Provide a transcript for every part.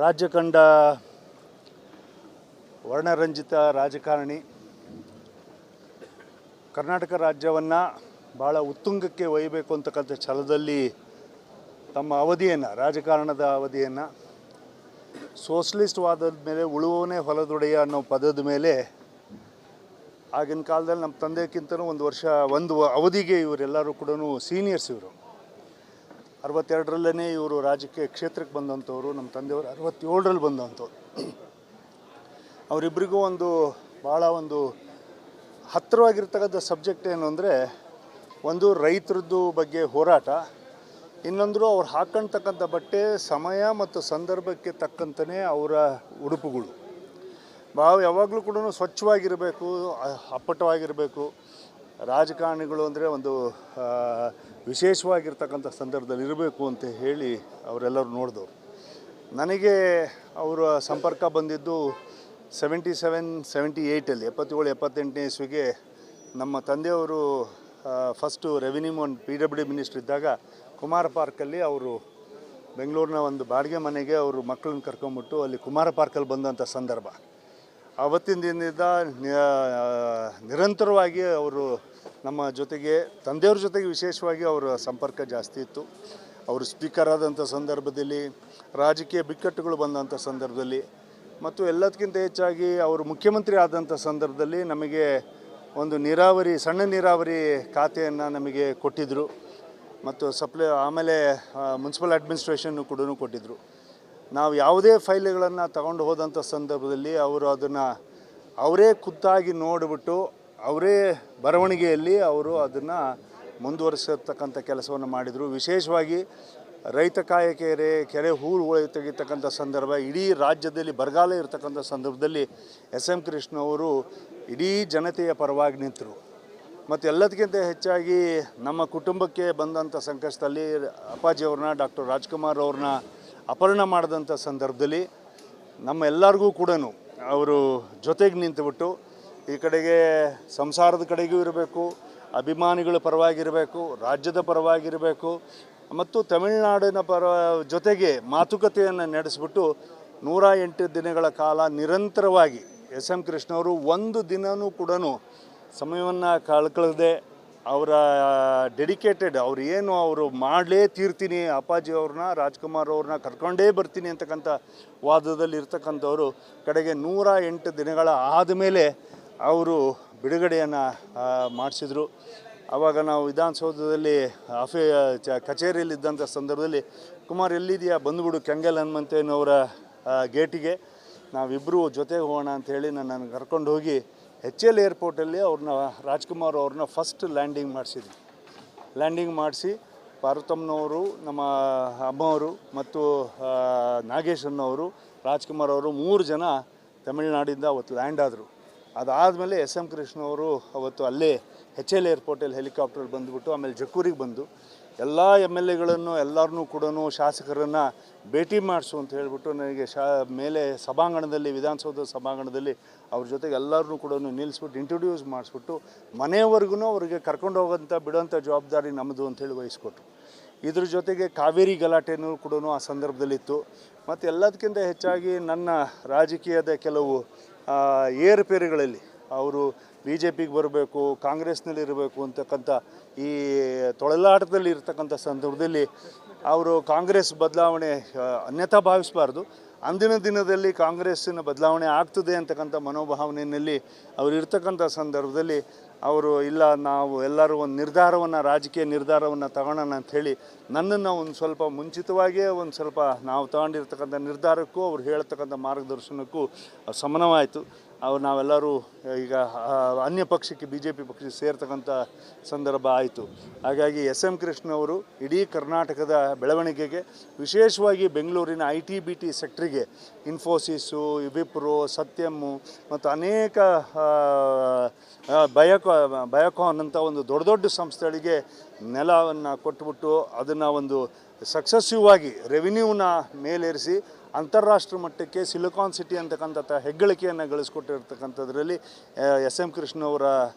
ರಾಜ್ಯ ಕಂಡ ವರ್ಣರಂಜಿತ ರಾಜಕಾರಣಿ, ಕರ್ನಾಟಕ ರಾಜ್ಯವನ್ನು ಭಾಳ ಉತ್ತುಂಗಕ್ಕೆ ಒಯ್ಯಬೇಕು ಅಂತಕ್ಕಂಥ ಛಲದಲ್ಲಿ ತಮ್ಮ ಅವಧಿಯನ್ನು, ರಾಜಕಾರಣದ ಅವಧಿಯನ್ನು ಸೋಷಲಿಸ್ಟ್ ವಾದದ ಮೇಲೆ ಉಳುವವನೇ ಹೊಲದೊಡೆಯ ಅನ್ನೋ ಪದದ ಮೇಲೆ ಆಗಿನ ಕಾಲದಲ್ಲಿ ನಮ್ಮ ತಂದೆಗಿಂತಲೂ ಒಂದು ಅವಧಿಗೆ ಇವರೆಲ್ಲರೂ ಕೂಡ ಸೀನಿಯರ್ಸ್. ಇವರು 62ರಲ್ಲೇ ಇವರು ರಾಜಕೀಯ ಕ್ಷೇತ್ರಕ್ಕೆ ಬಂದಂಥವ್ರು. ನಮ್ಮ ತಂದೆಯವರು 67ರಲ್ಲಿ ಬಂದಂಥವ್ರು. ಅವರಿಬ್ಬರಿಗೂ ಭಾಳ ಹತ್ತಿರವಾಗಿರ್ತಕ್ಕಂಥ ಸಬ್ಜೆಕ್ಟ್ ಏನು ಅಂದರೆ, ಒಂದು ರೈತರದ್ದು ಬಗ್ಗೆ ಹೋರಾಟ, ಇನ್ನೊಂದು ಅವ್ರು ಹಾಕ್ಕೊಳ್ತಕ್ಕಂಥ ಬಟ್ಟೆ ಸಮಯ ಮತ್ತು ಸಂದರ್ಭಕ್ಕೆ ತಕ್ಕಂತಲೇ ಅವರ ಉಡುಪುಗಳು ಯಾವಾಗಲೂ ಕೂಡ ಸ್ವಚ್ಛವಾಗಿರಬೇಕು, ಅಪ್ಪಟವಾಗಿರಬೇಕು. ರಾಜಕಾರಣಿಗಳು ಅಂದರೆ ವಿಶೇಷವಾಗಿರ್ತಕ್ಕಂಥ ಸಂದರ್ಭದಲ್ಲಿ ಇರಬೇಕು ಅಂತ ಹೇಳಿ ಅವರೆಲ್ಲರೂ ನೋಡಿದವರು. ನನಗೆ ಅವರ ಸಂಪರ್ಕ ಬಂದಿದ್ದು 77-78 77-78ನೇ ಇಸ್ವಿಗೆ ನಮ್ಮ ತಂದೆಯವರು ಫಸ್ಟು ರೆವಿನ್ಯೂ PWD ಮಿನಿಸ್ಟ್ರ್ ಇದ್ದಾಗ ಕುಮಾರ ಪಾರ್ಕಲ್ಲಿ ಅವರು ಬೆಂಗಳೂರಿನ ಒಂದು ಬಾಡಿಗೆ ಮನೆಗೆ ಅವರು ಮಕ್ಕಳನ್ನ ಕರ್ಕೊಂಬಿಟ್ಟು ಅಲ್ಲಿ ಕುಮಾರ ಪಾರ್ಕಲ್ಲಿ ಬಂದಂಥ ಸಂದರ್ಭ. ಆವತ್ತಿನ ದಿನದಿಂದ ನಿರಂತರವಾಗಿ ಅವರು ನಮ್ಮ ಜೊತೆಗೆ, ತಂದೆಯವ್ರ ಜೊತೆಗೆ ವಿಶೇಷವಾಗಿ ಅವರ ಸಂಪರ್ಕ ಜಾಸ್ತಿ ಇತ್ತು. ಅವರು ಸ್ಪೀಕರ್ ಆದಂಥ ಸಂದರ್ಭದಲ್ಲಿ, ರಾಜಕೀಯ ಬಿಕ್ಕಟ್ಟುಗಳು ಬಂದಂಥ ಸಂದರ್ಭದಲ್ಲಿ, ಮತ್ತು ಎಲ್ಲದಕ್ಕಿಂತ ಹೆಚ್ಚಾಗಿ ಅವರು ಮುಖ್ಯಮಂತ್ರಿ ಆದಂಥ ಸಂದರ್ಭದಲ್ಲಿ ನಮಗೆ ಒಂದು ಸಣ್ಣ ನೀರಾವರಿ ಖಾತೆಯನ್ನು ನಮಗೆ ಕೊಟ್ಟಿದ್ದರು. ಮತ್ತು ಆಮೇಲೆ ಮುನ್ಸಿಪಲ್ ಅಡ್ಮಿನಿಸ್ಟ್ರೇಷನ್ನು ಕೂಡ ಕೊಟ್ಟಿದ್ದರು. ನಾವು ಯಾವುದೇ ಫೈಲ್ಗಳನ್ನು ತಗೊಂಡು ಹೋದಂಥ ಸಂದರ್ಭದಲ್ಲಿ ಅವರು ಅದನ್ನು ಅವರೇ ಖುದ್ದಾಗಿ ನೋಡಿಬಿಟ್ಟು ಅವರೇ ಬರವಣಿಗೆಯಲ್ಲಿ ಅವರು ಅದನ್ನು ಮುಂದುವರಿಸತಕ್ಕಂಥ ಕೆಲಸವನ್ನು ಮಾಡಿದರು. ವಿಶೇಷವಾಗಿ ರೈತ ಕಾಯ ಕೆರೆ ಹೂಳು ತೆಗಿತಕ್ಕಂಥ ಸಂದರ್ಭ, ಇಡೀ ರಾಜ್ಯದಲ್ಲಿ ಬರಗಾಲ ಇರತಕ್ಕಂಥ ಸಂದರ್ಭದಲ್ಲಿ SM ಕೃಷ್ಣ ಅವರು ಇಡೀ ಜನತೆಯ ಪರವಾಗಿ ನಿಂತರು. ಮತ್ತು ಎಲ್ಲದಕ್ಕಿಂತ ಹೆಚ್ಚಾಗಿ ನಮ್ಮ ಕುಟುಂಬಕ್ಕೆ ಬಂದಂಥ ಸಂಕಷ್ಟದಲ್ಲಿ ಅಪ್ಪಾಜಿಯವ್ರನ್ನ, ಡಾಕ್ಟರ್ ರಾಜ್ಕುಮಾರ್ ಅವ್ರನ್ನ ಅಪಹರಣ ಮಾಡಿದಂಥ ಸಂದರ್ಭದಲ್ಲಿ ನಮ್ಮ ಎಲ್ಲರಿಗೂ ಕೂಡ ಅವರು ಜೊತೆಗೆ ನಿಂತುಬಿಟ್ಟು ಈ ಕಡೆಗೆ ಸಂಸಾರದ ಕಡೆಗೂ ಇರಬೇಕು, ಅಭಿಮಾನಿಗಳ ಪರವಾಗಿರಬೇಕು, ರಾಜ್ಯದ ಪರವಾಗಿರಬೇಕು, ಮತ್ತು ತಮಿಳುನಾಡಿನ ಜೊತೆಗೆ ಮಾತುಕತೆಯನ್ನು ನಡೆಸಿಬಿಟ್ಟು 108 ದಿನಗಳ ಕಾಲ ನಿರಂತರವಾಗಿ SM ಕೃಷ್ಣವರು ಒಂದು ದಿನವೂ ಕೂಡ ಸಮಯವನ್ನು ಕಳ್ಕೊಳ್ಳದೆ ಅವರ ಡೆಡಿಕೇಟೆಡ್, ಅವರು ಮಾಡಲೇ ತೀರ್ತೀನಿ, ಅಪ್ಪಾಜಿಯವ್ರನ್ನ, ರಾಜ್ಕುಮಾರ್ ಅವ್ರನ್ನ ಕರ್ಕೊಂಡೇ ಬರ್ತೀನಿ ಅಂತಕ್ಕಂಥ ವಾದದಲ್ಲಿ ಇರ್ತಕ್ಕಂಥವ್ರು ಕಡೆಗೆ 108 ದಿನಗಳ ಆದಮೇಲೆ ಅವರು ಬಿಡುಗಡೆಯನ್ನು ಮಾಡಿಸಿದರು. ಆವಾಗ ನಾವು ವಿಧಾನಸೌಧದಲ್ಲಿ ಕಚೇರಿಯಲ್ಲಿದ್ದಂಥ ಸಂದರ್ಭದಲ್ಲಿ, ಕುಮಾರ್ ಎಲ್ಲಿದೆಯಾ, ಬಂದುಬಿಡು ಕೆಂಗಲ್ ಹನುಮಂತಯ್ಯನವರ ಗೇಟಿಗೆ, ನಾವಿಬ್ಬರು ಜೊತೆಗೆ ಹೋಗೋಣ ಅಂಥೇಳಿ ನನ್ನನ್ನು ಕರ್ಕೊಂಡು ಹೋಗಿ HL ಏರ್ಪೋರ್ಟಲ್ಲಿ ರಾಜ್ಕುಮಾರ್ ಅವ್ರನ್ನ ಫಸ್ಟ್ ಲ್ಯಾಂಡಿಂಗ್ ಮಾಡಿಸಿ ಪಾರ್ವತಮ್ಮನವರು, ನಮ್ಮ ಅಮ್ಮವರು ಮತ್ತು ನಾಗೇಶನ್ನವರು, ರಾಜ್ಕುಮಾರ್ ಅವರು 3 ಜನ ತಮಿಳುನಾಡಿಂದ ಅವತ್ತು ಲ್ಯಾಂಡ್ ಆದರು. ಅದಾದಮೇಲೆ SM ಕೃಷ್ಣ ಅವರು ಅವತ್ತು ಅಲ್ಲೇ HL ಏರ್ಪೋರ್ಟಲ್ಲಿ ಹೆಲಿಕಾಪ್ಟರ್ ಬಂದುಬಿಟ್ಟು ಆಮೇಲೆ ಜಕ್ಕೂರಿಗೆ ಬಂದು ಎಲ್ಲ MLAಗಳನ್ನು ಎಲ್ಲರನ್ನೂ ಕೂಡ ಶಾಸಕರನ್ನು ಭೇಟಿ ಮಾಡಿಸು ಅಂತ ಹೇಳಿಬಿಟ್ಟು ನನಗೆ ಮೇಲೆ ಸಭಾಂಗಣದಲ್ಲಿ, ವಿಧಾನಸೌಧ ಸಭಾಂಗಣದಲ್ಲಿ ಅವ್ರ ಜೊತೆಗೆ ಎಲ್ಲರನ್ನೂ ಕೂಡ ನಿಲ್ಲಿಸ್ಬಿಟ್ಟು ಇಂಟ್ರೊಡ್ಯೂಸ್ ಮಾಡಿಸ್ಬಿಟ್ಟು ಮನೆಯವರೆಗೂ ಅವರಿಗೆ ಕರ್ಕೊಂಡು ಹೋಗೋಂಥ ಬಿಡೋಂಥ ಜವಾಬ್ದಾರಿ ನಮ್ಮದು ಅಂಥೇಳಿ ವಹಿಸ್ಕೊಟ್ರು. ಇದ್ರ ಜೊತೆಗೆ ಕಾವೇರಿ ಗಲಾಟೆನೂ ಕೂಡ ಆ ಸಂದರ್ಭದಲ್ಲಿತ್ತು. ಮತ್ತು ಎಲ್ಲದಕ್ಕಿಂತ ಹೆಚ್ಚಾಗಿ ನನ್ನ ರಾಜಕೀಯದ ಕೆಲವು ಏರುಪೇರುಗಳಲ್ಲಿ ಅವರು BJPಗೆ ಬರಬೇಕು, ಕಾಂಗ್ರೆಸ್ನಲ್ಲಿರಬೇಕು ಅಂತಕ್ಕಂಥ ಈ ತೊಳಲಾಟದಲ್ಲಿ ಇರ್ತಕ್ಕಂಥ ಸಂದರ್ಭದಲ್ಲಿ ಅವರು ಕಾಂಗ್ರೆಸ್ ಬದಲಾವಣೆ ಅನ್ಯಥಾ ಭಾವಿಸಬಾರ್ದು, ಅಂದಿನ ದಿನದಲ್ಲಿ ಕಾಂಗ್ರೆಸ್ಸಿನ ಬದಲಾವಣೆ ಆಗ್ತದೆ ಅಂತಕ್ಕಂಥ ಮನೋಭಾವನೆಯಲ್ಲಿ ಅವರು ಇರ್ತಕ್ಕಂಥ ಸಂದರ್ಭದಲ್ಲಿ ಅವರು ಇಲ್ಲ, ನಾವು ಎಲ್ಲರೂ ಒಂದು ರಾಜಕೀಯ ನಿರ್ಧಾರವನ್ನು ತಗೊಳ್ಳೋಣ ಅಂಥೇಳಿ ನನ್ನನ್ನು ಸ್ವಲ್ಪ ಮುಂಚಿತವಾಗಿಯೇ ಸ್ವಲ್ಪ ನಾವು ತಗೊಂಡಿರ್ತಕ್ಕಂಥ ನಿರ್ಧಾರಕ್ಕೂ ಅವ್ರು ಹೇಳ್ತಕ್ಕಂಥ ಮಾರ್ಗದರ್ಶನಕ್ಕೂ ಸಮನವಾಯಿತು. ನಾವೆಲ್ಲರೂ ಈಗ ಅನ್ಯ ಪಕ್ಷಕ್ಕೆ, BJP ಪಕ್ಷಕ್ಕೆ ಸೇರ್ತಕ್ಕಂಥ ಸಂದರ್ಭ ಆಯಿತು. ಹಾಗಾಗಿ SM ಕೃಷ್ಣ ಅವರು ಇಡೀ ಕರ್ನಾಟಕದ ಬೆಳವಣಿಗೆಗೆ, ವಿಶೇಷವಾಗಿ ಬೆಂಗಳೂರಿನ IT-BT ಸೆಕ್ಟ್ರಿಗೆ, ಇನ್ಫೋಸಿಸು, ವಿಪ್ರೋ, ಸತ್ಯಮ್ಮು ಮತ್ತು ಅನೇಕ ಬಯೋಕಾನ್ ಅಂತ ದೊಡ್ಡ ಸಂಸ್ಥೆಗಳಿಗೆ ನೆಲವನ್ನು ಕೊಟ್ಟುಬಿಟ್ಟು ಅದನ್ನು ಸಕ್ಸಸ್ಸಿವ್ ಆಗಿ ರೆವಿನ್ಯೂನ ಮೇಲೇರಿಸಿ ಅಂತಾರಾಷ್ಟ್ರ ಮಟ್ಟಕ್ಕೆ ಸಿಲಿಕಾನ್ ಸಿಟಿ ಅಂತಕ್ಕಂಥ ಹೆಗ್ಗಳಿಕೆಯನ್ನು ಗಳಿಸ್ಕೊಟ್ಟಿರ್ತಕ್ಕಂಥದ್ರಲ್ಲಿ ಎಸ್ ಎಂ ಕೃಷ್ಣ ಅವರ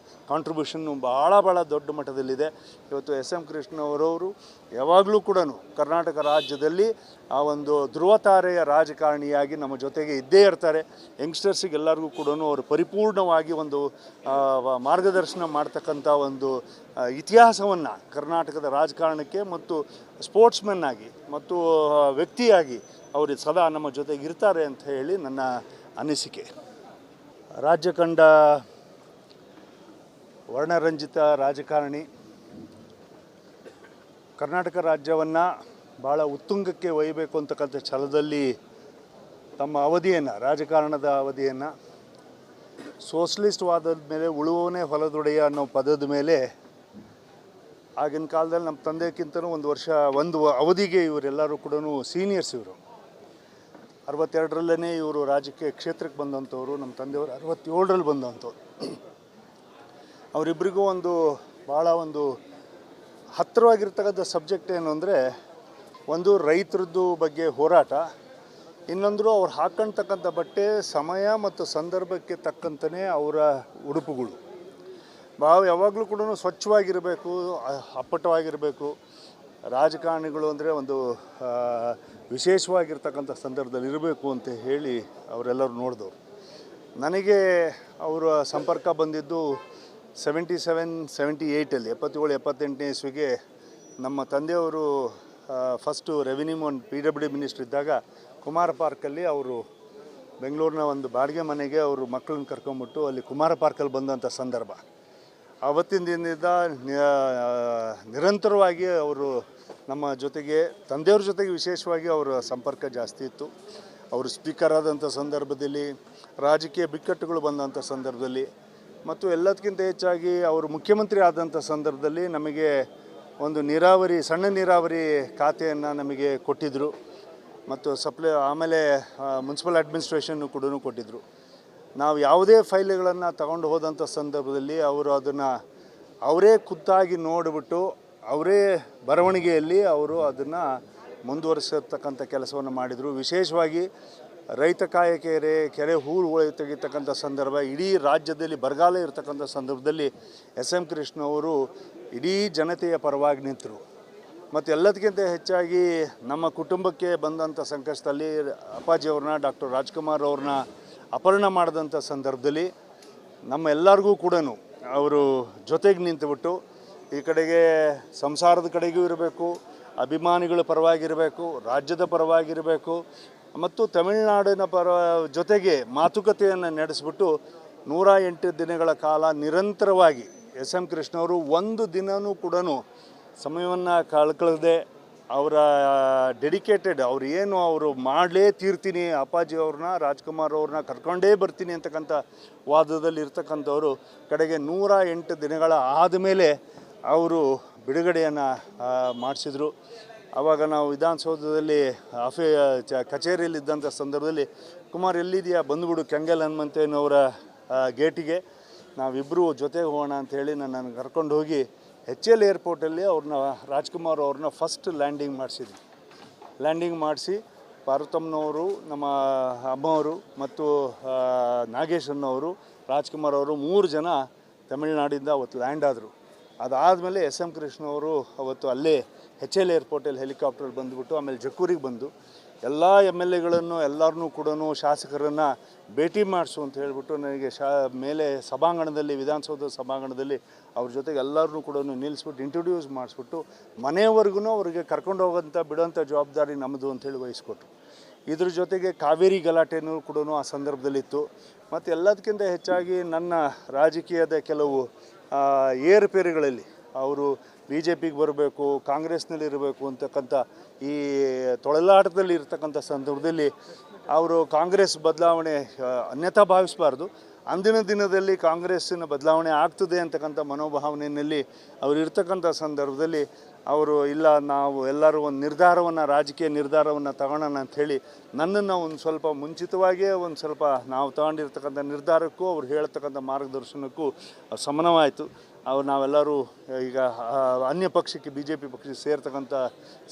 ಕಾಂಟ್ರಿಬ್ಯೂಷನ್ನು ಭಾಳ ದೊಡ್ಡ ಮಟ್ಟದಲ್ಲಿದೆ. ಇವತ್ತು ಎಸ್ ಎಂ ಕೃಷ್ಣ ಅವರವರು ಯಾವಾಗಲೂ ಕೂಡ ಕರ್ನಾಟಕ ರಾಜ್ಯದಲ್ಲಿ ಆ ಒಂದು ಧ್ರುವತಾರೆಯ ರಾಜಕಾರಣಿಯಾಗಿ ನಮ್ಮ ಜೊತೆಗೆ ಇದ್ದೇ ಇರ್ತಾರೆ. ಯಂಗ್ಸ್ಟರ್ಸಿಗೆಲ್ಲರಿಗೂ ಕೂಡ ಅವರು ಪರಿಪೂರ್ಣವಾಗಿ ಒಂದು ಮಾರ್ಗದರ್ಶನ ಮಾಡ್ತಕ್ಕಂಥ ಒಂದು ಇತಿಹಾಸವನ್ನು ಕರ್ನಾಟಕದ ರಾಜಕಾರಣಕ್ಕೆ ಮತ್ತು ಸ್ಪೋರ್ಟ್ಸ್ಮನ್ ಆಗಿ ಮತ್ತು ವ್ಯಕ್ತಿಯಾಗಿ ಅವರು ಸದಾ ನಮ್ಮ ಜೊತೆಗೆ ಇರ್ತಾರೆ ಅಂತ ಹೇಳಿ ನನ್ನ ಅನಿಸಿಕೆ. ರಾಜ್ಯ ಕಂಡ ವರ್ಣರಂಜಿತ ರಾಜಕಾರಣಿ, ಕರ್ನಾಟಕ ರಾಜ್ಯವನ್ನು ಭಾಳ ಉತ್ತುಂಗಕ್ಕೆ ಒಯ್ಯಬೇಕು ಅಂತಕ್ಕಂಥ ಛಲದಲ್ಲಿ ತಮ್ಮ ಅವಧಿಯನ್ನು, ರಾಜಕಾರಣದ ಅವಧಿಯನ್ನು ಸೋಷಲಿಸ್ಟ್ ವಾದದ ಮೇಲೆ ಉಳುವವನೇ ಹೊಲದೊಡೆಯ ಅನ್ನೋ ಪದದ ಮೇಲೆ ಆಗಿನ ಕಾಲದಲ್ಲಿ ನಮ್ಮ ತಂದೆಗಿಂತಲೂ ಒಂದು ಅವಧಿಗೆ ಇವರೆಲ್ಲರೂ ಕೂಡ ಸೀನಿಯರ್ಸ್. ಇವರು 62ರಲ್ಲೇ ಇವರು ರಾಜಕೀಯ ಕ್ಷೇತ್ರಕ್ಕೆ ಬಂದಂಥವ್ರು. ನಮ್ಮ ತಂದೆಯವರು 67ರಲ್ಲಿ ಬಂದಂಥವ್ರು. ಅವರಿಬ್ಬರಿಗೂ ಭಾಳ ಹತ್ತಿರವಾಗಿರ್ತಕ್ಕಂಥ ಸಬ್ಜೆಕ್ಟ್ ಏನು ಅಂದರೆ, ಒಂದು ರೈತರದ್ದು ಬಗ್ಗೆ ಹೋರಾಟ, ಇನ್ನೊಂದು ಅವ್ರು ಹಾಕ್ಕೊಳ್ತಕ್ಕಂಥ ಬಟ್ಟೆ ಸಮಯ ಮತ್ತು ಸಂದರ್ಭಕ್ಕೆ ತಕ್ಕಂತಲೇ ಅವರ ಉಡುಪುಗಳು ಯಾವಾಗಲೂ ಕೂಡ ಸ್ವಚ್ಛವಾಗಿರಬೇಕು, ಅಪ್ಪಟವಾಗಿರಬೇಕು. ರಾಜಕಾರಣಿಗಳು ಅಂದರೆ ವಿಶೇಷವಾಗಿರ್ತಕ್ಕಂಥ ಸಂದರ್ಭದಲ್ಲಿ ಇರಬೇಕು ಅಂತ ಹೇಳಿ ಅವರೆಲ್ಲರೂ ನೋಡಿದವರು. ನನಗೆ ಅವರ ಸಂಪರ್ಕ ಬಂದಿದ್ದು 77-78 77-78ನೇ ಇಸ್ವಿಗೆ ನಮ್ಮ ತಂದೆಯವರು ಫಸ್ಟು ರೆವಿನ್ಯೂ PWD ಮಿನಿಸ್ಟ್ರ್ ಇದ್ದಾಗ ಕುಮಾರ ಪಾರ್ಕಲ್ಲಿ ಅವರು ಬೆಂಗಳೂರಿನ ಒಂದು ಬಾಡಿಗೆ ಮನೆಗೆ ಅವರು ಮಕ್ಕಳನ್ನ ಕರ್ಕೊಂಬಿಟ್ಟು ಅಲ್ಲಿ ಕುಮಾರ ಪಾರ್ಕಲ್ಲಿ ಬಂದಂಥ ಸಂದರ್ಭ. ಆವತ್ತಿನ ದಿನದಿಂದ ನಿರಂತರವಾಗಿ ಅವರು ನಮ್ಮ ಜೊತೆಗೆ, ತಂದೆಯವ್ರ ಜೊತೆಗೆ ವಿಶೇಷವಾಗಿ ಅವರ ಸಂಪರ್ಕ ಜಾಸ್ತಿ ಇತ್ತು. ಅವರು ಸ್ಪೀಕರ್ ಆದಂಥ ಸಂದರ್ಭದಲ್ಲಿ, ರಾಜಕೀಯ ಬಿಕ್ಕಟ್ಟುಗಳು ಬಂದಂಥ ಸಂದರ್ಭದಲ್ಲಿ, ಮತ್ತು ಎಲ್ಲದಕ್ಕಿಂತ ಹೆಚ್ಚಾಗಿ ಅವರು ಮುಖ್ಯಮಂತ್ರಿ ಆದಂಥ ಸಂದರ್ಭದಲ್ಲಿ ನಮಗೆ ಒಂದು ಸಣ್ಣ ನೀರಾವರಿ ಖಾತೆಯನ್ನು ನಮಗೆ ಕೊಟ್ಟಿದ್ದರು. ಮತ್ತು ಆಮೇಲೆ ಮುನ್ಸಿಪಲ್ ಅಡ್ಮಿನಿಸ್ಟ್ರೇಷನ್ನು ಕೂಡ ಕೊಟ್ಟಿದ್ದರು. ನಾವು ಯಾವುದೇ ಫೈಲ್ಗಳನ್ನು ತಗೊಂಡು ಹೋದಂಥ ಸಂದರ್ಭದಲ್ಲಿ ಅವರು ಅದನ್ನು ಅವರೇ ಖುದ್ದಾಗಿ ನೋಡಿಬಿಟ್ಟು ಅವರೇ ಬರವಣಿಗೆಯಲ್ಲಿ ಅವರು ಅದನ್ನು ಮುಂದುವರಿಸತಕ್ಕಂಥ ಕೆಲಸವನ್ನು ಮಾಡಿದರು. ವಿಶೇಷವಾಗಿ ರೈತ ಕಾಯ ಕೆರೆ ಹೂಳು ತೆಗಿತಕ್ಕಂಥ ಸಂದರ್ಭ, ಇಡೀ ರಾಜ್ಯದಲ್ಲಿ ಬರಗಾಲ ಇರತಕ್ಕಂಥ ಸಂದರ್ಭದಲ್ಲಿ ಎಸ್ ಎಂ ಕೃಷ್ಣ ಅವರು ಇಡೀ ಜನತೆಯ ಪರವಾಗಿ ನಿಂತರು. ಮತ್ತು ಎಲ್ಲದಕ್ಕಿಂತ ಹೆಚ್ಚಾಗಿ ನಮ್ಮ ಕುಟುಂಬಕ್ಕೆ ಬಂದಂಥ ಸಂಕಷ್ಟದಲ್ಲಿ ಅಪ್ಪಾಜಿಯವ್ರನ್ನ, ಡಾಕ್ಟರ್ ರಾಜ್ಕುಮಾರ್ ಅವ್ರನ್ನ ಅಪಹರಣ ಮಾಡಿದಂಥ ಸಂದರ್ಭದಲ್ಲಿ ನಮ್ಮ ಎಲ್ಲರಿಗೂ ಕೂಡ ಅವರು ಜೊತೆಗೆ ನಿಂತುಬಿಟ್ಟು ಈ ಕಡೆಗೆ ಸಂಸಾರದ ಕಡೆಗೂ ಇರಬೇಕು, ಅಭಿಮಾನಿಗಳ ಪರವಾಗಿರಬೇಕು, ರಾಜ್ಯದ ಪರವಾಗಿರಬೇಕು, ಮತ್ತು ತಮಿಳುನಾಡಿನ ಜೊತೆಗೆ ಮಾತುಕತೆಯನ್ನು ನಡೆಸಿಬಿಟ್ಟು 108 ದಿನಗಳ ಕಾಲ ನಿರಂತರವಾಗಿ ಎಸ್ ಎಂ ಕೃಷ್ಣವರು ಒಂದು ದಿನವೂ ಕೂಡ ಸಮಯವನ್ನು ಕಳ್ಕೊಳ್ಳದೆ ಅವರ ಡೆಡಿಕೇಟೆಡ್, ಅವರು ಮಾಡಲೇ ತೀರ್ತೀನಿ, ಅಪ್ಪಾಜಿಯವ್ರನ್ನ, ರಾಜ್ಕುಮಾರ್ ಅವ್ರನ್ನ ಕರ್ಕೊಂಡೇ ಬರ್ತೀನಿ ಅಂತಕ್ಕಂಥ ವಾದದಲ್ಲಿ ಇರ್ತಕ್ಕಂಥವ್ರು ಕಡೆಗೆ 108 ದಿನಗಳ ಆದಮೇಲೆ ಅವರು ಬಿಡುಗಡೆಯನ್ನು ಮಾಡಿಸಿದರು. ಆವಾಗ ನಾವು ವಿಧಾನಸೌಧದಲ್ಲಿ ಕಚೇರಿಯಲ್ಲಿದ್ದಂಥ ಸಂದರ್ಭದಲ್ಲಿ ಕುಮಾರ್ ಎಲ್ಲಿದೆಯಾ ಬಂದುಬಿಡು ಕೆಂಗಲ್ ಹನುಮಂತಯ್ಯನವರ ಗೇಟಿಗೆ, ನಾವಿಬ್ಬರು ಜೊತೆಗೆ ಹೋಗೋಣ ಅಂಥೇಳಿ ನನ್ನನ್ನು ಕರ್ಕೊಂಡು ಹೋಗಿ HL ಏರ್ಪೋರ್ಟಲ್ಲಿ ರಾಜ್ಕುಮಾರ್ ಅವ್ರನ್ನ ಫಸ್ಟ್ ಲ್ಯಾಂಡಿಂಗ್ ಮಾಡಿಸಿ ಪಾರ್ವತಮ್ಮನವರು, ನಮ್ಮ ಅಮ್ಮವರು ಮತ್ತು ನಾಗೇಶನ್ನವರು, ರಾಜ್ಕುಮಾರ್ ಅವರು 3 ಜನ ತಮಿಳುನಾಡಿಂದ ಅವತ್ತು ಲ್ಯಾಂಡ್ ಆದರು. ಅದಾದಮೇಲೆ ಎಸ್ ಎಂ ಕೃಷ್ಣ ಅವರು ಅವತ್ತು ಅಲ್ಲೇ HL ಏರ್ಪೋರ್ಟಲ್ಲಿ ಹೆಲಿಕಾಪ್ಟರ್ ಬಂದುಬಿಟ್ಟು ಆಮೇಲೆ ಜಕ್ಕೂರಿಗೆ ಬಂದು ಎಲ್ಲ MLAಗಳನ್ನು ಎಲ್ಲರನ್ನೂ ಕೂಡ ಶಾಸಕರನ್ನು ಭೇಟಿ ಮಾಡಿಸು ಅಂತ ಹೇಳಿಬಿಟ್ಟು ನನಗೆ ಮೇಲೆ ಸಭಾಂಗಣದಲ್ಲಿ, ವಿಧಾನಸೌಧ ಸಭಾಂಗಣದಲ್ಲಿ ಅವ್ರ ಜೊತೆಗೆ ಎಲ್ಲರನ್ನೂ ಕೂಡ ನಿಲ್ಲಿಸ್ಬಿಟ್ಟು ಇಂಟ್ರೊಡ್ಯೂಸ್ ಮಾಡಿಸ್ಬಿಟ್ಟು ಮನೆಯವರೆಗೂ ಅವರಿಗೆ ಕರ್ಕೊಂಡು ಹೋಗೋಂಥ ಬಿಡೋಂಥ ಜವಾಬ್ದಾರಿ ನಮ್ಮದು ಅಂಥೇಳಿ ವಹಿಸ್ಕೊಟ್ರು. ಇದ್ರ ಜೊತೆಗೆ ಕಾವೇರಿ ಗಲಾಟೆನೂ ಕೂಡ ಆ ಸಂದರ್ಭದಲ್ಲಿತ್ತು. ಮತ್ತು ಎಲ್ಲದಕ್ಕಿಂತ ಹೆಚ್ಚಾಗಿ ನನ್ನ ರಾಜಕೀಯದ ಕೆಲವು ಏರುಪೇರುಗಳಲ್ಲಿ ಅವರು BJPಗೆ ಬರಬೇಕು, ಕಾಂಗ್ರೆಸ್ನಲ್ಲಿರಬೇಕು ಅಂತಕ್ಕಂಥ ಈ ತೊಳಲಾಟದಲ್ಲಿ ಇರ್ತಕ್ಕಂಥ ಸಂದರ್ಭದಲ್ಲಿ ಅವರು ಕಾಂಗ್ರೆಸ್ ಬದಲಾವಣೆ ಅನ್ಯಥಾ ಭಾವಿಸಬಾರ್ದು. ಅಂದಿನ ದಿನದಲ್ಲಿ ಕಾಂಗ್ರೆಸ್ಸಿನ ಬದಲಾವಣೆ ಆಗ್ತದೆ ಅಂತಕ್ಕಂಥ ಮನೋಭಾವನೆಯಲ್ಲಿ ಅವರು ಇರ್ತಕ್ಕಂಥ ಸಂದರ್ಭದಲ್ಲಿ ಅವರು ಇಲ್ಲ, ನಾವು ಎಲ್ಲರೂ ಒಂದು ರಾಜಕೀಯ ನಿರ್ಧಾರವನ್ನು ತಗೊಳ್ಳೋಣ ಅಂಥೇಳಿ ನನ್ನನ್ನು ಒಂದು ಸ್ವಲ್ಪ ಮುಂಚಿತವಾಗಿಯೇ ನಾವು ತಗೊಂಡಿರ್ತಕ್ಕಂಥ ನಿರ್ಧಾರಕ್ಕೂ ಅವ್ರು ಹೇಳ್ತಕ್ಕಂಥ ಮಾರ್ಗದರ್ಶನಕ್ಕೂ ಸಮಾನವಾಯಿತು. ನಾವೆಲ್ಲರೂ ಈಗ ಅನ್ಯ ಪಕ್ಷಕ್ಕೆ BJP ಪಕ್ಷಕ್ಕೆ ಸೇರ್ತಕ್ಕಂಥ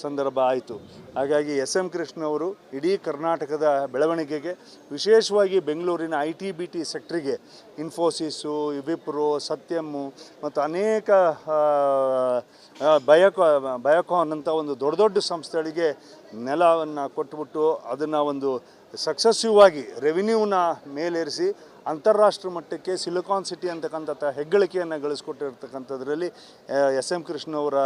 ಸಂದರ್ಭ ಆಯಿತು. ಹಾಗಾಗಿ SM ಕೃಷ್ಣ ಅವರು ಇಡೀ ಕರ್ನಾಟಕದ ಬೆಳವಣಿಗೆಗೆ, ವಿಶೇಷವಾಗಿ ಬೆಂಗಳೂರಿನ IT-BT ಸೆಕ್ಟ್ರಿಗೆ, ಇನ್ಫೋಸಿಸು, ವಿಪ್ರೋ, ಸತ್ಯಮ್ಮು ಮತ್ತು ಅನೇಕ ಬಯೋಕಾನ್ ಅಂತ ಒಂದು ದೊಡ್ಡ ದೊಡ್ಡ ಸಂಸ್ಥೆಗಳಿಗೆ ನೆಲವನ್ನು ಕೊಟ್ಬಿಟ್ಟು ಅದನ್ನು ಒಂದು ಸಕ್ಸಸ್ಸಿವ್ ಆಗಿ ರೆವಿನ್ಯೂನ ಮೇಲೇರಿಸಿ ಅಂತಾರಾಷ್ಟ್ರೀಯ ಮಟ್ಟಕ್ಕೆ ಸಿಲಿಕಾನ್ ಸಿಟಿ ಅಂತಕ್ಕಂಥ ಹೆಗ್ಗಳಿಕೆಯನ್ನು ಗಳಿಸ್ಕೊಟ್ಟಿರ್ತಕ್ಕಂಥದ್ರಲ್ಲಿ SM ಕೃಷ್ಣ ಅವರ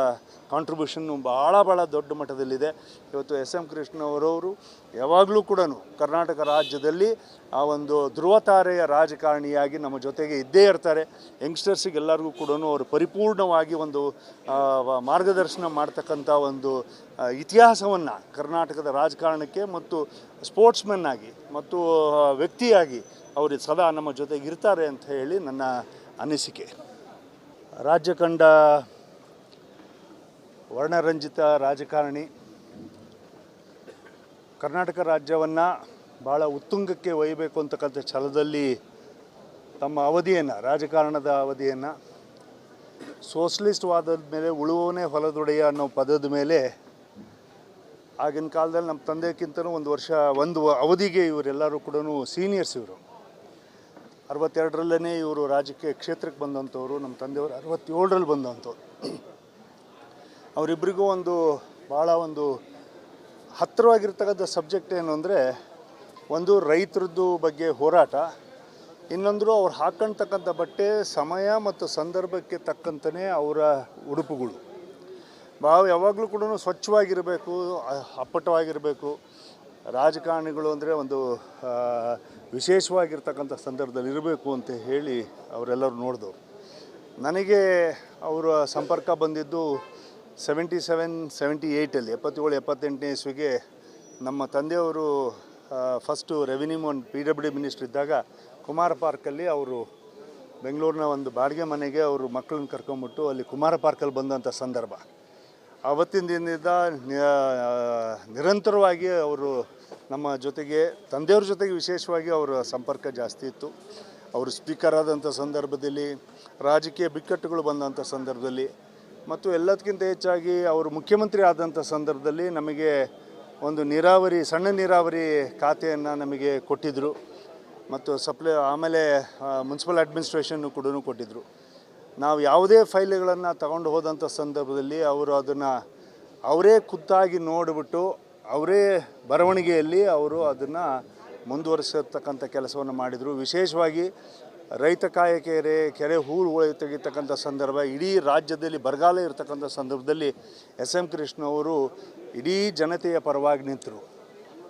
ಕಾಂಟ್ರಿಬ್ಯೂಷನ್ನು ಭಾಳ ದೊಡ್ಡ ಮಟ್ಟದಲ್ಲಿದೆ. ಇವತ್ತು SM ಕೃಷ್ಣ ಅವರವರು ಯಾವಾಗಲೂ ಕೂಡ ಕರ್ನಾಟಕ ರಾಜ್ಯದಲ್ಲಿ ಆ ಒಂದು ಧ್ರುವತಾರೆಯ ರಾಜಕಾರಣಿಯಾಗಿ ನಮ್ಮ ಜೊತೆಗೆ ಇದ್ದೇ ಇರ್ತಾರೆ. ಯಂಗ್ಸ್ಟರ್ಸಿಗೆಲ್ಲರಿಗೂ ಕೂಡ ಅವರು ಪರಿಪೂರ್ಣವಾಗಿ ಒಂದು ಮಾರ್ಗದರ್ಶನ ಮಾಡ್ತಕ್ಕಂಥ ಒಂದು ಇತಿಹಾಸವನ್ನು ಕರ್ನಾಟಕದ ರಾಜಕಾರಣಕ್ಕೆ ಮತ್ತು ಸ್ಪೋರ್ಟ್ಸ್ಮನ್ ಆಗಿ ಮತ್ತು ವ್ಯಕ್ತಿಯಾಗಿ ಅವರು ಸದಾ ನಮ್ಮ ಜೊತೆಗೆ ಇರ್ತಾರೆ ಅಂತ ಹೇಳಿ ನನ್ನ ಅನಿಸಿಕೆ. ರಾಜ್ಯ ಕಂಡ ವರ್ಣರಂಜಿತ ರಾಜಕಾರಣಿ, ಕರ್ನಾಟಕ ರಾಜ್ಯವನ್ನು ಭಾಳ ಉತ್ತುಂಗಕ್ಕೆ ಒಯ್ಯಬೇಕು ಅಂತಕ್ಕಂಥ ಛಲದಲ್ಲಿ ತಮ್ಮ ಅವಧಿಯನ್ನು, ರಾಜಕಾರಣದ ಅವಧಿಯನ್ನು ಸೋಷಲಿಸ್ಟ್ ವಾದದ ಮೇಲೆ ಉಳುವವನೇ ಹೊಲದೊಡೆಯ ಅನ್ನೋ ಪದದ ಮೇಲೆ ಆಗಿನ ಕಾಲದಲ್ಲಿ ನಮ್ಮ ತಂದೆಗಿಂತಲೂ ಒಂದು ಅವಧಿಗೆ ಇವರೆಲ್ಲರೂ ಕೂಡ ಸೀನಿಯರ್ಸ್. ಇವರು 62ರಲ್ಲೇ ಇವರು ರಾಜಕೀಯ ಕ್ಷೇತ್ರಕ್ಕೆ ಬಂದಂಥವ್ರು. ನಮ್ಮ ತಂದೆಯವರು 67ರಲ್ಲಿ ಬಂದಂಥವ್ರು. ಅವರಿಬ್ಬರಿಗೂ ಭಾಳ ಹತ್ತಿರವಾಗಿರ್ತಕ್ಕಂಥ ಸಬ್ಜೆಕ್ಟ್ ಏನು ಅಂದರೆ, ಒಂದು ರೈತರದ್ದು ಬಗ್ಗೆ ಹೋರಾಟ, ಇನ್ನೊಂದು ಅವ್ರು ಹಾಕ್ಕೊಳ್ತಕ್ಕಂಥ ಬಟ್ಟೆ ಸಮಯ ಮತ್ತು ಸಂದರ್ಭಕ್ಕೆ ತಕ್ಕಂತಲೇ ಅವರ ಉಡುಪುಗಳು ಯಾವಾಗಲೂ ಕೂಡ ಸ್ವಚ್ಛವಾಗಿರಬೇಕು, ಅಪ್ಪಟವಾಗಿರಬೇಕು. ರಾಜಕಾರಣಿಗಳು ಅಂದರೆ ಒಂದು ವಿಶೇಷವಾಗಿರ್ತಕ್ಕಂಥ ಸಂದರ್ಭದಲ್ಲಿ ಇರಬೇಕು ಅಂತ ಹೇಳಿ ಅವರೆಲ್ಲರೂ ನೋಡಿದವರು. ನನಗೆ ಅವರ ಸಂಪರ್ಕ ಬಂದಿದ್ದು 77-78 77-78ನೇ ಇಸ್ವಿಗೆ ನಮ್ಮ ತಂದೆಯವರು ಫಸ್ಟು ರೆವಿನ್ಯೂ ಒಂದು PWD ಮಿನಿಸ್ಟ್ರ್ ಇದ್ದಾಗ ಕುಮಾರ ಪಾರ್ಕಲ್ಲಿ ಅವರು ಬೆಂಗಳೂರಿನ ಒಂದು ಬಾಡಿಗೆ ಮನೆಗೆ ಅವರು ಮಕ್ಕಳನ್ನ ಕರ್ಕೊಂಬಿಟ್ಟು ಅಲ್ಲಿ ಕುಮಾರ ಪಾರ್ಕಲ್ಲಿ ಬಂದಂಥ ಸಂದರ್ಭ. ಆವತ್ತಿನ ದಿನದಿಂದ ನಿರಂತರವಾಗಿ ಅವರು ನಮ್ಮ ಜೊತೆಗೆ, ತಂದೆಯವ್ರ ಜೊತೆಗೆ ವಿಶೇಷವಾಗಿ ಅವರ ಸಂಪರ್ಕ ಜಾಸ್ತಿ ಇತ್ತು. ಅವರು ಸ್ಪೀಕರ್ ಆದಂಥ ಸಂದರ್ಭದಲ್ಲಿ, ರಾಜಕೀಯ ಬಿಕ್ಕಟ್ಟುಗಳು ಬಂದಂಥ ಸಂದರ್ಭದಲ್ಲಿ ಮತ್ತು ಎಲ್ಲದಕ್ಕಿಂತ ಹೆಚ್ಚಾಗಿ ಅವರು ಮುಖ್ಯಮಂತ್ರಿ ಆದಂಥ ಸಂದರ್ಭದಲ್ಲಿ ನಮಗೆ ಒಂದು ಸಣ್ಣ ನೀರಾವರಿ ಖಾತೆಯನ್ನು ನಮಗೆ ಕೊಟ್ಟಿದ್ದರು ಮತ್ತು ಆಮೇಲೆ ಮುನ್ಸಿಪಲ್ ಅಡ್ಮಿನಿಸ್ಟ್ರೇಷನ್ನು ಕೂಡ ಕೊಟ್ಟಿದ್ದರು. ನಾವು ಯಾವುದೇ ಫೈಲ್ಗಳನ್ನು ತಗೊಂಡು ಹೋದಂಥ ಸಂದರ್ಭದಲ್ಲಿ ಅವರು ಅದನ್ನು ಅವರೇ ಖುದ್ದಾಗಿ ನೋಡಿಬಿಟ್ಟು ಅವರೇ ಬರವಣಿಗೆಯಲ್ಲಿ ಅವರು ಅದನ್ನು ಮುಂದುವರಿಸತಕ್ಕಂಥ ಕೆಲಸವನ್ನು ಮಾಡಿದರು. ವಿಶೇಷವಾಗಿ ರೈತ ಕಾಯ ಕೆರೆ ಹೂಳು ತೆಗಿತಕ್ಕಂಥ ಸಂದರ್ಭ, ಇಡೀ ರಾಜ್ಯದಲ್ಲಿ ಬರಗಾಲ ಇರತಕ್ಕಂಥ ಸಂದರ್ಭದಲ್ಲಿ SM ಕೃಷ್ಣ ಅವರು ಇಡೀ ಜನತೆಯ ಪರವಾಗಿ ನಿಂತರು.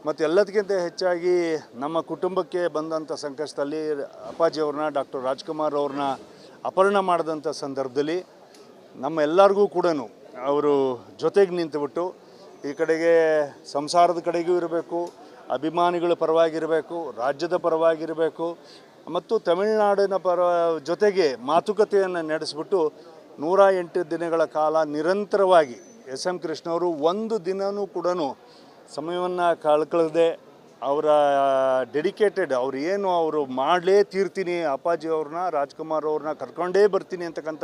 ಮತ್ತು ಎಲ್ಲದಕ್ಕಿಂತ ಹೆಚ್ಚಾಗಿ ನಮ್ಮ ಕುಟುಂಬಕ್ಕೆ ಬಂದಂಥ ಸಂಕಷ್ಟದಲ್ಲಿ ಅಪ್ಪಾಜಿಯವ್ರನ್ನ, ಡಾಕ್ಟರ್ ರಾಜ್ಕುಮಾರ್ ಅವ್ರನ್ನ ಅಪಹರಣ ಮಾಡಿದಂಥ ಸಂದರ್ಭದಲ್ಲಿ ನಮ್ಮ ಎಲ್ಲರಿಗೂ ಕೂಡ ಅವರು ಜೊತೆಗೆ ನಿಂತುಬಿಟ್ಟು ಈ ಕಡೆಗೆ ಸಂಸಾರದ ಕಡೆಗೂ ಇರಬೇಕು, ಅಭಿಮಾನಿಗಳ ಪರವಾಗಿರಬೇಕು, ರಾಜ್ಯದ ಪರವಾಗಿರಬೇಕು ಮತ್ತು ತಮಿಳುನಾಡಿನ ಜೊತೆಗೆ ಮಾತುಕತೆಯನ್ನು ನಡೆಸಿಬಿಟ್ಟು 108 ದಿನಗಳ ಕಾಲ ನಿರಂತರವಾಗಿ SM ಕೃಷ್ಣ ಅವರು ಒಂದು ದಿನವೂ ಕೂಡ ಸಮಯವನ್ನು ಕಳ್ಕೊಳ್ಳದೆ ಅವರ ಡೆಡಿಕೇಟೆಡ್, ಅವರು ಮಾಡಲೇ ತೀರ್ತೀನಿ, ಅಪ್ಪಾಜಿ ಅವ್ರನ್ನ, ರಾಜ್ಕುಮಾರ್ ಅವ್ರನ್ನ ಕರ್ಕೊಂಡೇ ಬರ್ತೀನಿ ಅಂತಕ್ಕಂಥ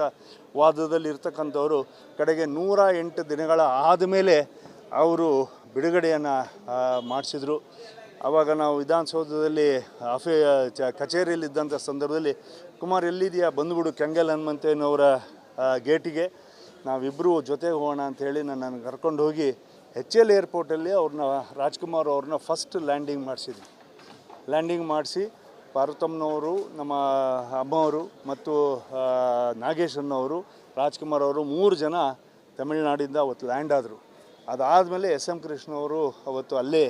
ವಾದದಲ್ಲಿ ಇರ್ತಕ್ಕಂಥವ್ರು ಕಡೆಗೆ 108 ದಿನಗಳ ಆದಮೇಲೆ ಅವರು ಬಿಡುಗಡೆಯನ್ನು ಮಾಡಿಸಿದರು. ಆವಾಗ ನಾವು ವಿಧಾನಸೌಧದಲ್ಲಿ ಕಚೇರಿಯಲ್ಲಿದ್ದಂಥ ಸಂದರ್ಭದಲ್ಲಿ ಕುಮಾರ್ ಎಲ್ಲಿದೆಯಾ ಬಂದುಬಿಡು ಕೆಂಗಲ್ ಹನುಮಂತಯ್ಯನವರ ಗೇಟಿಗೆ, ನಾವಿಬ್ಬರು ಜೊತೆಗೆ ಹೋಗೋಣ ಅಂಥೇಳಿ ನನ್ನನ್ನು ಕರ್ಕೊಂಡು ಹೋಗಿ HL ಏರ್ಪೋರ್ಟಲ್ಲಿ ರಾಜ್ಕುಮಾರ್ ಅವ್ರನ್ನ ಫಸ್ಟ್ ಲ್ಯಾಂಡಿಂಗ್ ಮಾಡಿಸಿ ಪಾರ್ವತಮ್ಮನವರು, ನಮ್ಮ ಅಮ್ಮವರು ಮತ್ತು ನಾಗೇಶನ್ನವರು, ರಾಜ್ಕುಮಾರ್ ಅವರು 3 ಜನ ತಮಿಳುನಾಡಿಂದ ಅವತ್ತು ಲ್ಯಾಂಡ್ ಆದರು. ಅದಾದಮೇಲೆ SM ಕೃಷ್ಣ ಅವರು ಅವತ್ತು ಅಲ್ಲೇ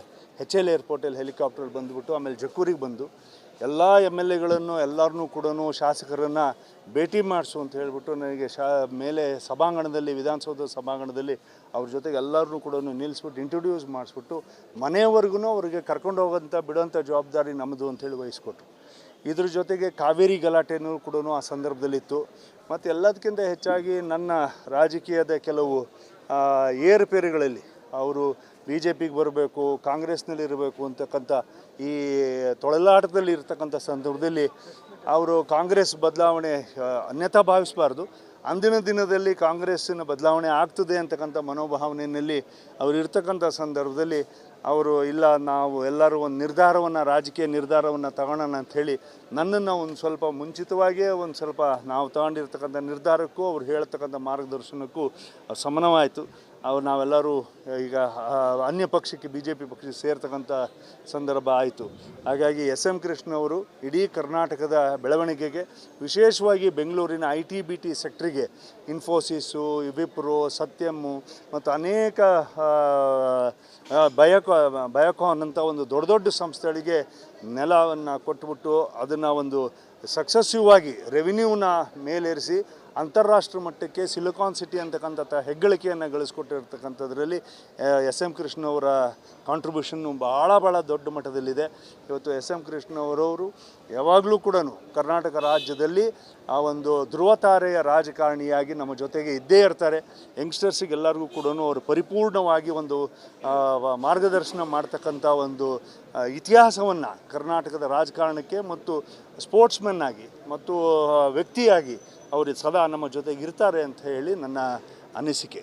HL ಏರ್ಪೋರ್ಟಲ್ಲಿ ಹೆಲಿಕಾಪ್ಟರ್ ಬಂದುಬಿಟ್ಟು ಆಮೇಲೆ ಜಕ್ಕೂರಿಗೆ ಬಂದು ಎಲ್ಲ MLAಗಳನ್ನು ಎಲ್ಲರನ್ನೂ ಕೂಡ ಶಾಸಕರನ್ನು ಭೇಟಿ ಮಾಡಿಸು ಅಂತ ಹೇಳಿಬಿಟ್ಟು ನನಗೆ ಮೇಲೆ ಸಭಾಂಗಣದಲ್ಲಿ, ವಿಧಾನಸೌಧ ಸಭಾಂಗಣದಲ್ಲಿ ಅವ್ರ ಜೊತೆಗೆ ಎಲ್ಲರನ್ನೂ ಕೂಡ ನಿಲ್ಲಿಸ್ಬಿಟ್ಟು ಇಂಟ್ರೊಡ್ಯೂಸ್ ಮಾಡಿಸ್ಬಿಟ್ಟು ಮನೆಯವರೆಗೂ ಅವರಿಗೆ ಕರ್ಕೊಂಡು ಹೋಗೋಂಥ ಬಿಡೋಂಥ ಜವಾಬ್ದಾರಿ ನಮ್ಮದು ಅಂಥೇಳಿ ವಹಿಸ್ಕೊಟ್ರು. ಇದ್ರ ಜೊತೆಗೆ ಕಾವೇರಿ ಗಲಾಟೆನೂ ಕೂಡ ಆ ಸಂದರ್ಭದಲ್ಲಿತ್ತು. ಮತ್ತು ಎಲ್ಲದಕ್ಕಿಂತ ಹೆಚ್ಚಾಗಿ ನನ್ನ ರಾಜಕೀಯದ ಕೆಲವು ಏರುಪೇರುಗಳಲ್ಲಿ ಅವರು BJPಗೆ ಬರಬೇಕು, ಕಾಂಗ್ರೆಸ್ನಲ್ಲಿ ಇರಬೇಕು ಅಂತಕ್ಕಂಥ ಈ ತೊಳಲಾಟದಲ್ಲಿ ಇರ್ತಕ್ಕಂಥ ಸಂದರ್ಭದಲ್ಲಿ ಅವರು ಕಾಂಗ್ರೆಸ್ ಬದಲಾವಣೆ ಅನ್ಯಥಾ ಭಾವಿಸಬಾರ್ದು, ಅಂದಿನ ದಿನದಲ್ಲಿ ಕಾಂಗ್ರೆಸ್ಸಿನ ಬದಲಾವಣೆ ಆಗ್ತದೆ ಅಂತಕ್ಕಂಥ ಮನೋಭಾವನೆಯಲ್ಲಿ ಅವರು ಇರ್ತಕ್ಕಂಥ ಸಂದರ್ಭದಲ್ಲಿ ಅವರು ಇಲ್ಲ ನಾವು ಎಲ್ಲರೂ ಒಂದು ನಿರ್ಧಾರವನ್ನು ರಾಜಕೀಯ ನಿರ್ಧಾರವನ್ನು ತಗೊಳ್ಳೋಣ ಅಂಥೇಳಿ ನನ್ನನ್ನು ಒಂದು ಸ್ವಲ್ಪ ಮುಂಚಿತವಾಗಿಯೇ ಒಂದು ಸ್ವಲ್ಪ ನಾವು ತಗೊಂಡಿರ್ತಕ್ಕಂಥ ನಿರ್ಧಾರಕ್ಕೂ ಅವ್ರು ಹೇಳ್ತಕ್ಕಂಥ ಮಾರ್ಗದರ್ಶನಕ್ಕೂ ಸಮನವಾಯಿತು. ನಾವೆಲ್ಲರೂ ಈಗ ಅನ್ಯ ಪಕ್ಷಕ್ಕೆ BJP ಪಕ್ಷಕ್ಕೆ ಸೇರ್ತಕ್ಕಂಥ ಸಂದರ್ಭ ಆಯಿತು. ಹಾಗಾಗಿ SM ಕೃಷ್ಣ ಅವರು ಇಡೀ ಕರ್ನಾಟಕದ ಬೆಳವಣಿಗೆಗೆ, ವಿಶೇಷವಾಗಿ ಬೆಂಗಳೂರಿನ IT-BT ಸೆಕ್ಟ್ರಿಗೆ, ಇನ್ಫೋಸಿಸು, ವಿಪ್ರೋ, ಸತ್ಯಮ್ಮು ಮತ್ತು ಅನೇಕ ಬಯೋಕಾನ್ ಅಂತ ಒಂದು ದೊಡ್ಡ ದೊಡ್ಡ ಸಂಸ್ಥೆಗಳಿಗೆ ನೆಲವನ್ನು ಕೊಟ್ಬಿಟ್ಟು ಅದನ್ನು ಒಂದು ಸಕ್ಸಸ್ಸಿವ್ ಆಗಿ ರೆವಿನ್ಯೂನ ಮೇಲೇರಿಸಿ ಅಂತಾರಾಷ್ಟ್ರ ಮಟ್ಟಕ್ಕೆ ಸಿಲಿಕಾನ್ ಸಿಟಿ ಅಂತಕ್ಕಂಥ ಹೆಗ್ಗಳಿಕೆಯನ್ನು ಗಳಿಸ್ಕೊಟ್ಟಿರ್ತಕ್ಕಂಥದ್ರಲ್ಲಿ SM ಕೃಷ್ಣ ಅವರ ಕಾಂಟ್ರಿಬ್ಯೂಷನ್ನು ಭಾಳ ದೊಡ್ಡ ಮಟ್ಟದಲ್ಲಿದೆ. ಇವತ್ತು SM ಕೃಷ್ಣ ಅವರವರು ಯಾವಾಗಲೂ ಕೂಡ ಕರ್ನಾಟಕ ರಾಜ್ಯದಲ್ಲಿ ಆ ಒಂದು ಧ್ರುವತಾರೆಯ ರಾಜಕಾರಣಿಯಾಗಿ ನಮ್ಮ ಜೊತೆಗೆ ಇದ್ದೇ ಇರ್ತಾರೆ. ಯಂಗ್ಸ್ಟರ್ಸಿಗೆಲ್ಲರಿಗೂ ಕೂಡ ಅವರು ಪರಿಪೂರ್ಣವಾಗಿ ಒಂದು ಮಾರ್ಗದರ್ಶನ ಮಾಡ್ತಕ್ಕಂಥ ಒಂದು ಇತಿಹಾಸವನ್ನು ಕರ್ನಾಟಕದ ರಾಜಕಾರಣಕ್ಕೆ ಮತ್ತು ಸ್ಪೋರ್ಟ್ಸ್ಮನ್ ಆಗಿ ಮತ್ತು ವ್ಯಕ್ತಿಯಾಗಿ ಅವರು ಸದಾ ನಮ್ಮ ಜೊತೆಗೆ ಇರ್ತಾರೆ ಅಂತ ಹೇಳಿ ನನ್ನ ಅನಿಸಿಕೆ.